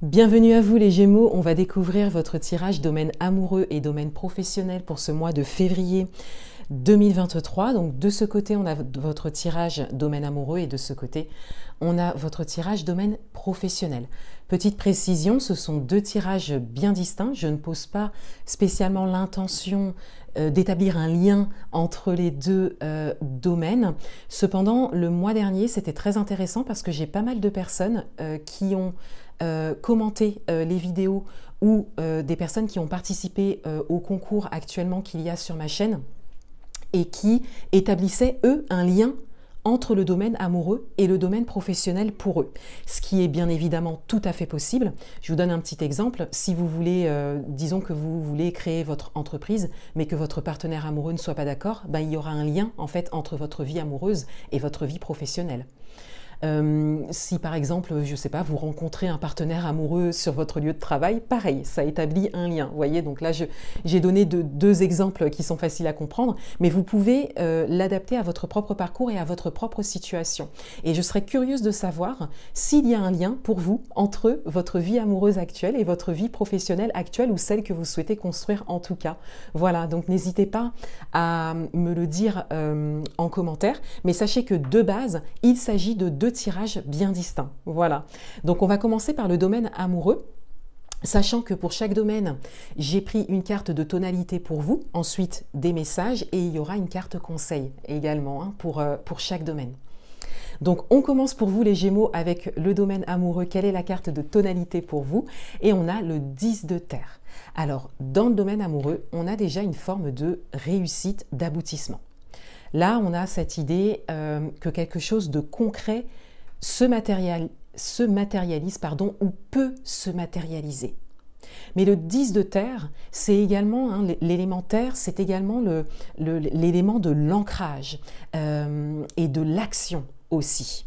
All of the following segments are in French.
Bienvenue à vous les Gémeaux, on va découvrir votre tirage domaine amoureux et domaine professionnel pour ce mois de février 2023. Donc de ce côté, on a votre tirage domaine amoureux et de ce côté, on a votre tirage domaine professionnel. Petite précision, ce sont deux tirages bien distincts. Je ne pose pas spécialement l'intention d'établir un lien entre les deux domaines. Cependant, le mois dernier, c'était très intéressant parce que j'ai pas mal de personnes qui ont commenté les vidéos ou des personnes qui ont participé au concours actuellement qu'il y a sur ma chaîne et qui établissaient, eux, un lien entre le domaine amoureux et le domaine professionnel pour eux. Ce qui est bien évidemment tout à fait possible. Je vous donne un petit exemple. Si vous voulez, disons que vous voulez créer votre entreprise, mais que votre partenaire amoureux ne soit pas d'accord, ben, il y aura un lien en fait entre votre vie amoureuse et votre vie professionnelle. Si par exemple, je ne sais pas, vous rencontrez un partenaire amoureux sur votre lieu de travail, pareil, ça établit un lien. Vous voyez, donc là, j'ai donné deux exemples qui sont faciles à comprendre, mais vous pouvez l'adapter à votre propre parcours et à votre propre situation. Et je serais curieuse de savoir s'il y a un lien pour vous entre votre vie amoureuse actuelle et votre vie professionnelle actuelle ou celle que vous souhaitez construire en tout cas. Voilà, donc n'hésitez pas à me le dire en commentaire, mais sachez que de base, il s'agit de deux tirages bien distincts. Voilà. Donc on va commencer par le domaine amoureux. Sachant que pour chaque domaine, j'ai pris une carte de tonalité pour vous, ensuite des messages et il y aura une carte conseil également hein, pour chaque domaine. Donc on commence pour vous les Gémeaux avec le domaine amoureux. Quelle est la carte de tonalité pour vous? Et on a le 10 de terre. Alors dans le domaine amoureux, on a déjà une forme de réussite, d'aboutissement. Là, on a cette idée que quelque chose de concret se matérialise ou peut se matérialiser. Mais le 10 de terre, c'est également, hein, l'élément terre, c'est également l'élément de l'ancrage et de l'action aussi.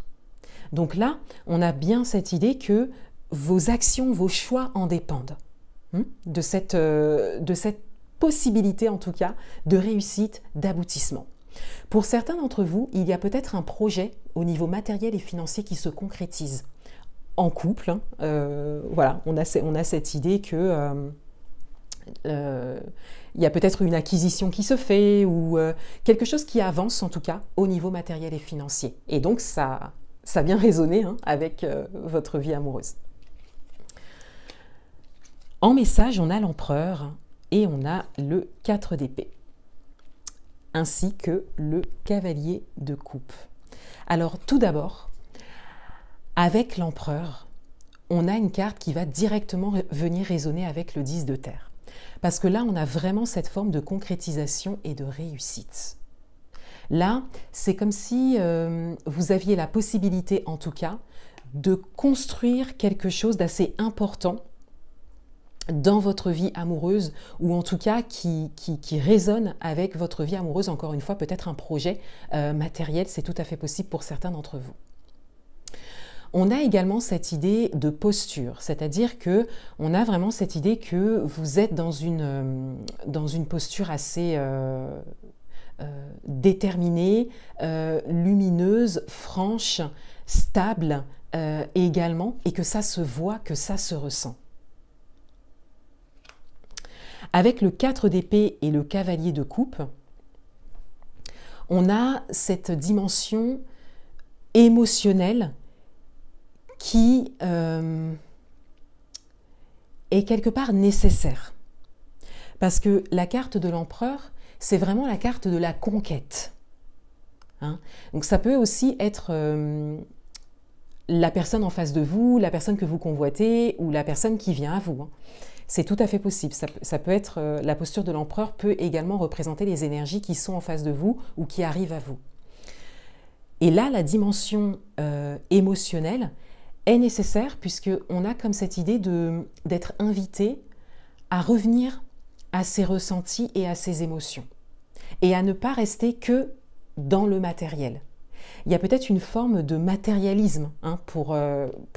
Donc là, on a bien cette idée que vos actions, vos choix en dépendent. De cette possibilité en tout cas de réussite, d'aboutissement. Pour certains d'entre vous, il y a peut-être un projet au niveau matériel et financier qui se concrétise en couple. Voilà, on a cette idée que il y a peut-être une acquisition qui se fait ou quelque chose qui avance en tout cas au niveau matériel et financier. Et donc ça vient résonner hein, avec votre vie amoureuse. En message, on a l'empereur et on a le 4 d'épée, ainsi que le cavalier de coupe. Alors tout d'abord, avec l'empereur, on a une carte qui va directement venir résonner avec le 10 de terre. Parce que là, on a vraiment cette forme de concrétisation et de réussite. Là, c'est comme si vous aviez la possibilité, en tout cas, de construire quelque chose d'assez important dans votre vie amoureuse ou en tout cas qui résonne avec votre vie amoureuse. Encore une fois, peut-être un projet matériel, c'est tout à fait possible pour certains d'entre vous. On a également cette idée de posture, c'est-à-dire que on a vraiment cette idée que vous êtes dans une posture assez déterminée, lumineuse, franche, stable également, et que ça se voit, que ça se ressent. Avec le 4 d'épée et le cavalier de coupe, on a cette dimension émotionnelle qui est quelque part nécessaire. Parce que la carte de l'empereur, c'est vraiment la carte de la conquête. Hein? Donc ça peut aussi être la personne en face de vous, la personne que vous convoitez ou la personne qui vient à vous. Hein. C'est tout à fait possible. Ça peut être, la posture de l'empereur peut également représenter les énergies qui sont en face de vous ou qui arrivent à vous. Et là, la dimension émotionnelle est nécessaire puisqu'on a comme cette idée d'être invité à revenir à ses ressentis et à ses émotions et à ne pas rester que dans le matériel. Il y a peut-être une forme de matérialisme hein, pour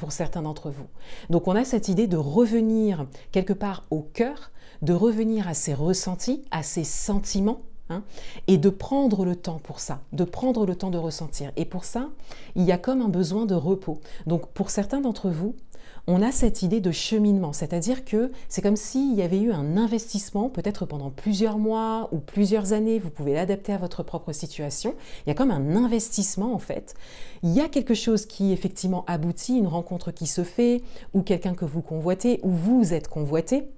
certains d'entre vous. Donc on a cette idée de revenir quelque part au cœur, de revenir à ses ressentis, à ses sentiments, hein, et de prendre le temps pour ça, de prendre le temps de ressentir. Et pour ça, il y a comme un besoin de repos. Donc pour certains d'entre vous, on a cette idée de cheminement, c'est-à-dire que c'est comme s'il y avait eu un investissement, peut-être pendant plusieurs mois ou plusieurs années, vous pouvez l'adapter à votre propre situation. Il y a comme un investissement en fait. Il y a quelque chose qui effectivement aboutit, une rencontre qui se fait, ou quelqu'un que vous convoitez, ou vous êtes convoité.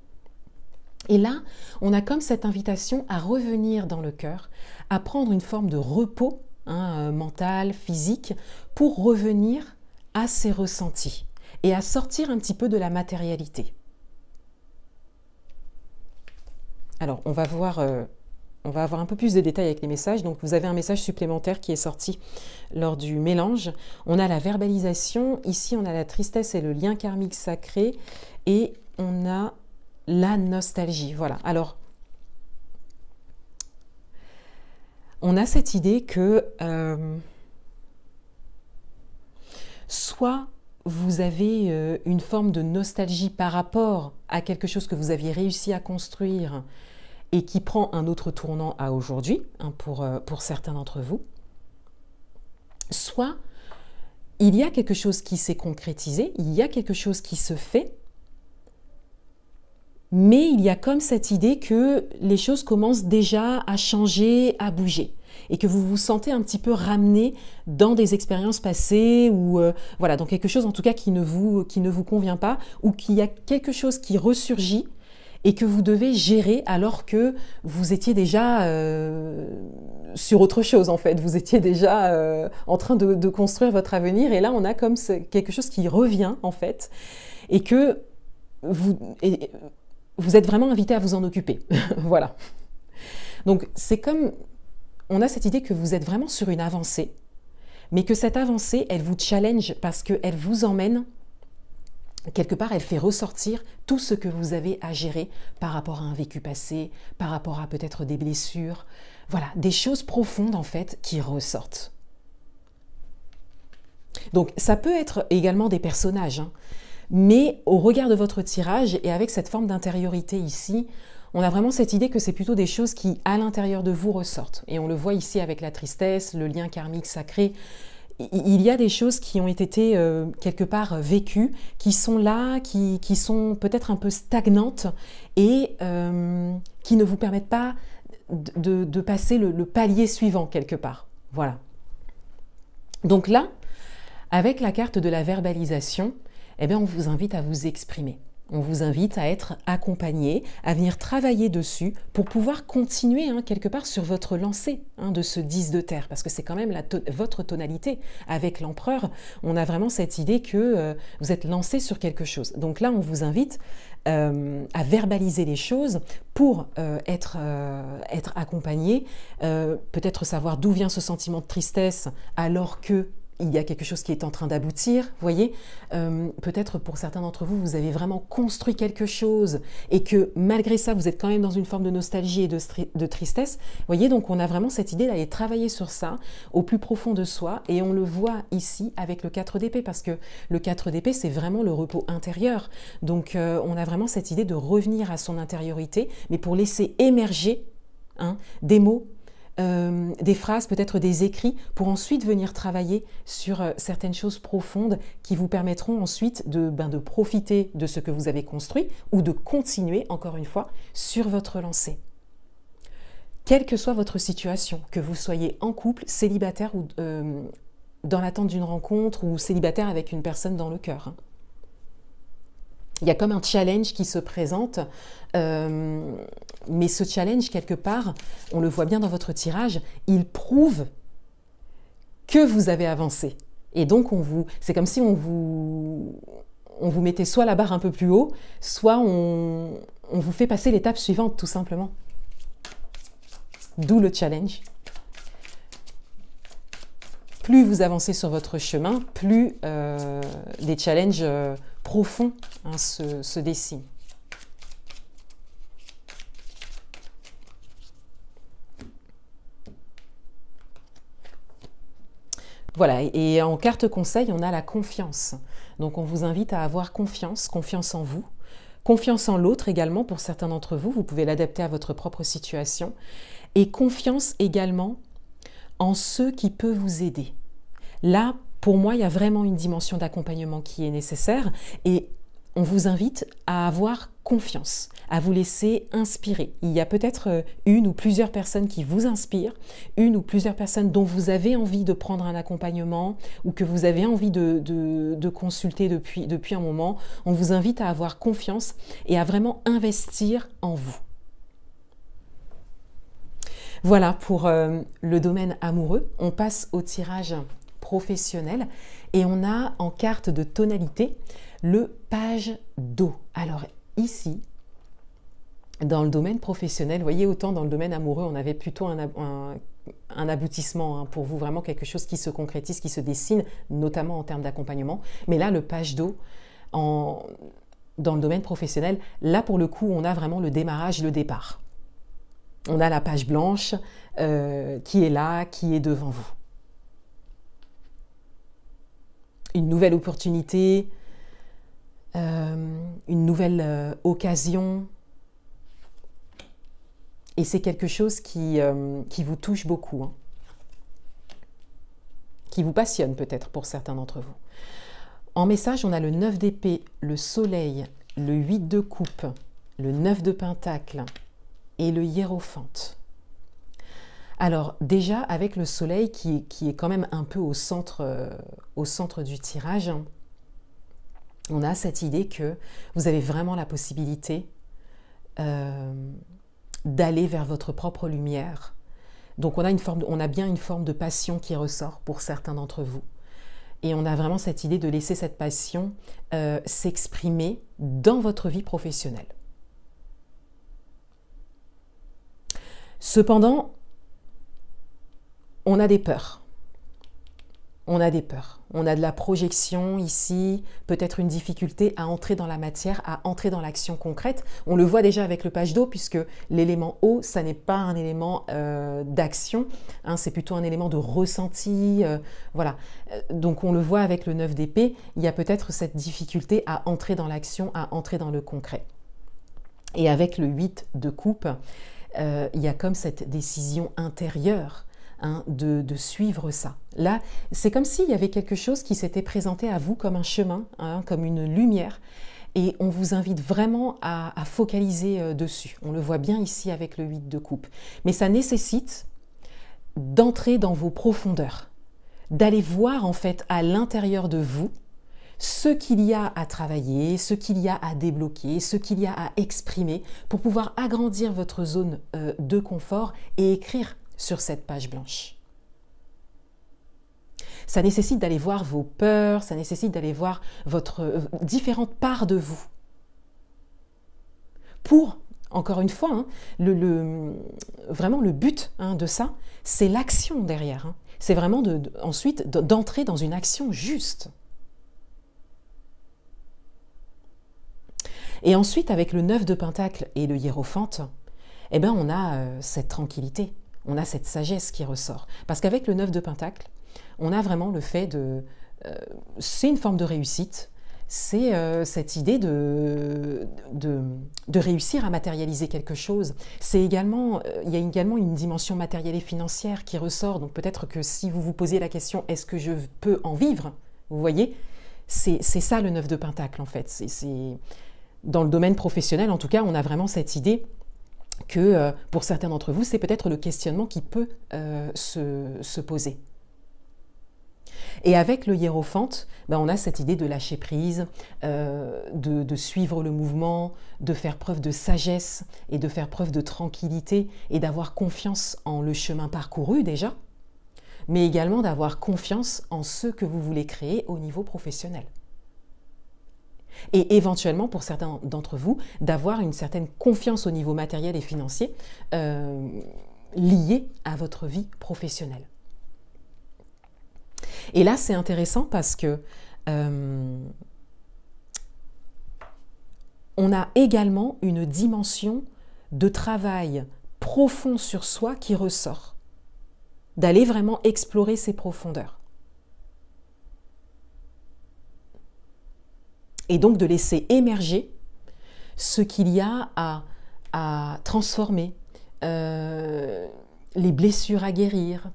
Et là, on a comme cette invitation à revenir dans le cœur, à prendre une forme de repos mental, physique, pour revenir à ses ressentis et à sortir un petit peu de la matérialité. Alors, on va avoir un peu plus de détails avec les messages. Donc, vous avez un message supplémentaire qui est sorti lors du mélange. On a la verbalisation. Ici, on a la tristesse et le lien karmique sacré. Et on a la nostalgie. Voilà. Alors, on a cette idée que soit vous avez une forme de nostalgie par rapport à quelque chose que vous aviez réussi à construire et qui prend un autre tournant à aujourd'hui, pour certains d'entre vous, soit il y a quelque chose qui s'est concrétisé, il y a quelque chose qui se fait, mais il y a comme cette idée que les choses commencent déjà à changer, à bouger, et que vous vous sentez un petit peu ramené dans des expériences passées, ou voilà, dans quelque chose en tout cas qui ne vous convient pas, ou qu'il y a quelque chose qui ressurgit et que vous devez gérer alors que vous étiez déjà sur autre chose en fait, vous étiez déjà en train de construire votre avenir, et là on a comme quelque chose qui revient en fait, et que vous êtes vraiment invité à vous en occuper. Voilà. Donc c'est comme, on a cette idée que vous êtes vraiment sur une avancée, mais que cette avancée, elle vous challenge parce qu'elle vous emmène, quelque part, elle fait ressortir tout ce que vous avez à gérer par rapport à un vécu passé, par rapport à peut-être des blessures, voilà, des choses profondes en fait qui ressortent. Donc ça peut être également des personnages, mais au regard de votre tirage et avec cette forme d'intériorité ici, on a vraiment cette idée que c'est plutôt des choses qui, à l'intérieur de vous, ressortent. Et on le voit ici avec la tristesse, le lien karmique sacré. Il y a des choses qui ont été quelque part vécues, qui sont là, qui sont peut-être un peu stagnantes et qui ne vous permettent pas de passer le palier suivant quelque part. Voilà. Donc là, avec la carte de la verbalisation, eh bien, on vous invite à vous exprimer. On vous invite à être accompagné, à venir travailler dessus pour pouvoir continuer quelque part sur votre lancée de ce 10 de terre, parce que c'est quand même votre tonalité. Avec l'empereur, on a vraiment cette idée que vous êtes lancé sur quelque chose. Donc là, on vous invite à verbaliser les choses pour être accompagné, peut-être savoir d'où vient ce sentiment de tristesse alors que il y a quelque chose qui est en train d'aboutir, vous voyez. Peut-être pour certains d'entre vous, vous avez vraiment construit quelque chose et que malgré ça, vous êtes quand même dans une forme de nostalgie et de tristesse. Vous voyez, donc on a vraiment cette idée d'aller travailler sur ça au plus profond de soi, et on le voit ici avec le 4 d'épée, parce que le 4 d'épée, c'est vraiment le repos intérieur. Donc on a vraiment cette idée de revenir à son intériorité, mais pour laisser émerger des mots, des phrases, peut-être des écrits, pour ensuite venir travailler sur certaines choses profondes qui vous permettront ensuite de profiter de ce que vous avez construit ou de continuer, encore une fois, sur votre lancée. Quelle que soit votre situation, que vous soyez en couple, célibataire ou dans l'attente d'une rencontre, ou célibataire avec une personne dans le cœur. Il y a comme un challenge qui se présente, mais ce challenge, quelque part, on le voit bien dans votre tirage, il prouve que vous avez avancé. Et donc, c'est comme si on vous mettait soit la barre un peu plus haut, soit on vous fait passer l'étape suivante, tout simplement. D'où le challenge. Plus vous avancez sur votre chemin, plus des challenges profonds se dessinent. Voilà, et en carte conseil, on a la confiance. Donc on vous invite à avoir confiance en vous, confiance en l'autre également pour certains d'entre vous, vous pouvez l'adapter à votre propre situation, et confiance également en ceux qui peuvent vous aider. Là, Pour moi, il y a vraiment une dimension d'accompagnement qui est nécessaire et on vous invite à avoir confiance, à vous laisser inspirer. Il y a peut-être une ou plusieurs personnes qui vous inspirent, une ou plusieurs personnes dont vous avez envie de prendre un accompagnement ou que vous avez envie de consulter depuis un moment. On vous invite à avoir confiance et à vraiment investir en vous. Voilà pour le domaine amoureux. On passe au tirage professionnel et on a en carte de tonalité le page d'eau. Alors ici, dans le domaine professionnel, vous voyez, autant dans le domaine amoureux, on avait plutôt un aboutissement, hein, pour vous, vraiment quelque chose qui se concrétise, qui se dessine, notamment en termes d'accompagnement. Mais là, le page d'eau, dans le domaine professionnel, là pour le coup, on a vraiment le démarrage, le départ. On a la page blanche qui est là, qui est devant vous. Une nouvelle opportunité, une nouvelle occasion. Et c'est quelque chose qui vous touche beaucoup, hein, qui vous passionne peut-être pour certains d'entre vous. En message, on a le 9 d'épée, le soleil, le 8 de coupe, le 9 de pentacle et le hiérophante. Alors déjà, avec le soleil qui est quand même un peu au centre du tirage, on a cette idée que vous avez vraiment la possibilité d'aller vers votre propre lumière. Donc on a bien une forme de passion qui ressort pour certains d'entre vous. Et on a vraiment cette idée de laisser cette passion s'exprimer dans votre vie professionnelle. Cependant, on a des peurs. On a des peurs. On a de la projection ici, peut-être une difficulté à entrer dans la matière, à entrer dans l'action concrète. On le voit déjà avec le page d'eau, puisque l'élément eau, ça n'est pas un élément d'action, hein, c'est plutôt un élément de ressenti. Voilà. Donc on le voit avec le 9 d'épée, il y a peut-être cette difficulté à entrer dans l'action, à entrer dans le concret. Et avec le 8 de coupe, il y a comme cette décision intérieure, hein, de suivre ça. Là, c'est comme s'il y avait quelque chose qui s'était présenté à vous comme un chemin, hein, comme une lumière, et on vous invite vraiment à focaliser dessus. On le voit bien ici avec le 8 de coupe. Mais ça nécessite d'entrer dans vos profondeurs, d'aller voir en fait à l'intérieur de vous ce qu'il y a à travailler, ce qu'il y a à débloquer, ce qu'il y a à exprimer pour pouvoir agrandir votre zone de confort et écrire sur cette page blanche. Ça nécessite d'aller voir vos peurs, ça nécessite d'aller voir différentes parts de vous. Pour, encore une fois, hein, vraiment le but, hein, de ça, c'est l'action derrière. Hein. C'est vraiment ensuite d'entrer dans une action juste. Et ensuite, avec le 9 de pentacle et le hiérophante, eh ben, on a cette tranquillité, on a cette sagesse qui ressort. Parce qu'avec le 9 de pentacle, on a vraiment le fait c'est une forme de réussite, c'est cette idée de réussir à matérialiser quelque chose. Il y a également une dimension matérielle et financière qui ressort. Donc peut-être que si vous vous posez la question, est-ce que je peux en vivre? Vous voyez, c'est ça le 9 de pentacle en fait. Dans le domaine professionnel, en tout cas, on a vraiment cette idée que pour certains d'entre vous, c'est peut-être le questionnement qui peut se poser. Et avec le hiérophante, ben, on a cette idée de lâcher prise, de suivre le mouvement, de faire preuve de sagesse et de faire preuve de tranquillité et d'avoir confiance en le chemin parcouru déjà, mais également d'avoir confiance en ce que vous voulez créer au niveau professionnel. Et éventuellement, pour certains d'entre vous, d'avoir une certaine confiance au niveau matériel et financier liée à votre vie professionnelle. Et là, c'est intéressant parce que on a également une dimension de travail profond sur soi qui ressort, d'aller vraiment explorer ses profondeurs. Et donc de laisser émerger ce qu'il y a à transformer, les blessures à guérir,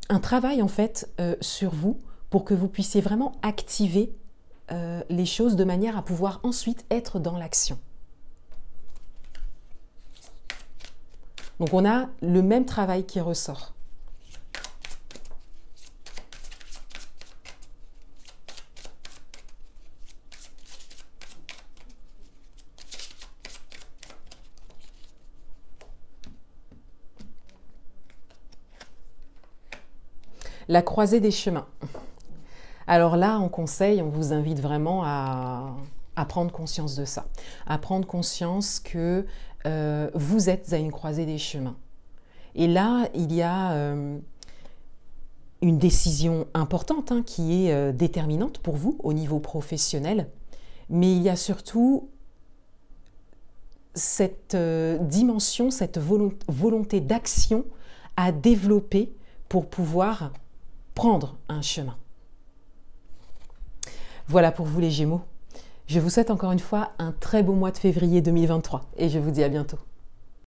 un travail en fait sur vous pour que vous puissiez vraiment activer les choses de manière à pouvoir ensuite être dans l'action. Donc on a le même travail qui ressort. La croisée des chemins. Alors là, en conseil, on vous invite vraiment à prendre conscience de ça, à prendre conscience que vous êtes à une croisée des chemins. Et là, il y a une décision importante qui est déterminante pour vous au niveau professionnel, mais il y a surtout cette dimension, cette volonté d'action à développer pour pouvoir prendre un chemin. Voilà pour vous les Gémeaux. Je vous souhaite encore une fois un très beau mois de février 2023 et je vous dis à bientôt.